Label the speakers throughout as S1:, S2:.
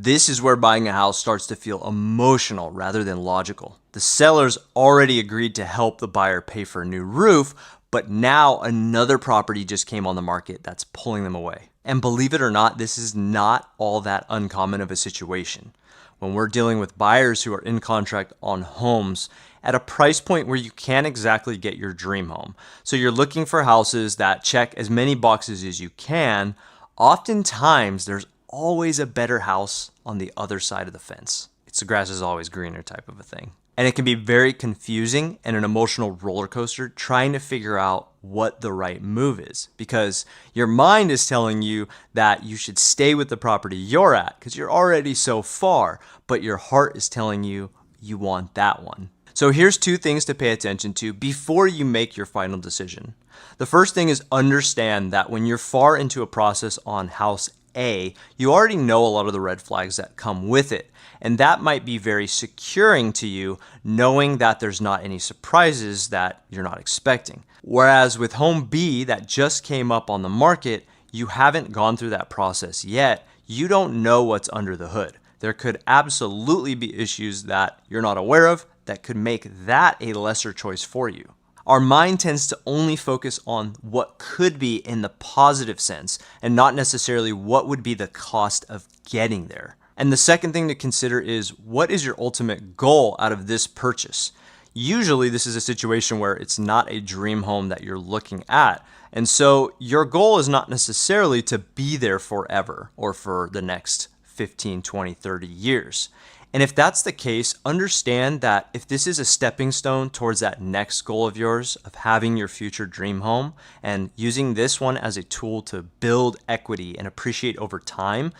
S1: This is where buying a house starts to feel emotional rather than logical. The seller's already agreed to help the buyer pay for a new roof, but now another property just came on the market that's pulling them away. And believe it or not, this is not all that uncommon of a situation. When we're dealing with buyers who are in contract on homes at a price point where you can't exactly get your dream home. So you're looking for houses that check as many boxes as you can. Oftentimes, there's always a better house on the other side of the fence. It's the grass is always greener type of a thing. And it can be very confusing and an emotional roller coaster trying to figure out what the right move is, because your mind is telling you that you should stay with the property you're at because you're already so far, but your heart is telling you you want that one. So here's two things to pay attention to before you make your final decision. The first thing is understand that when you're far into a process on house A, you already know a lot of the red flags that come with it. And that might be very securing to you, knowing that there's not any surprises that you're not expecting. Whereas with home B that just came up on the market, you haven't gone through that process yet. You don't know what's under the hood. There could absolutely be issues that you're not aware of that could make that a lesser choice for you. Our mind tends to only focus on what could be in the positive sense and not necessarily what would be the cost of getting there. And the second thing to consider is, what is your ultimate goal out of this purchase? Usually this is a situation where it's not a dream home that you're looking at. And so your goal is not necessarily to be there forever or for the next 15, 20, 30 years. And if that's the case, understand that if this is a stepping stone towards that next goal of yours of having your future dream home and using this one as a tool to build equity and appreciate over time,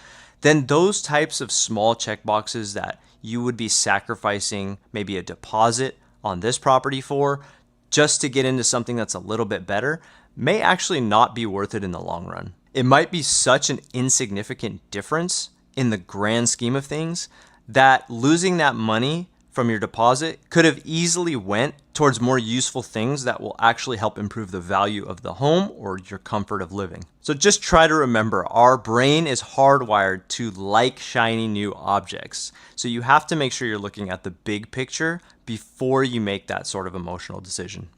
S1: then those types of small checkboxes that you would be sacrificing maybe a deposit on this property for just to get into something that's a little bit better may actually not be worth it in the long run. It might be such an insignificant difference in the grand scheme of things that losing that money from your deposit could have easily went towards more useful things that will actually help improve the value of the home or your comfort of living. So just try to remember, our brain is hardwired to like shiny new objects. So you have to make sure you're looking at the big picture before you make that sort of emotional decision.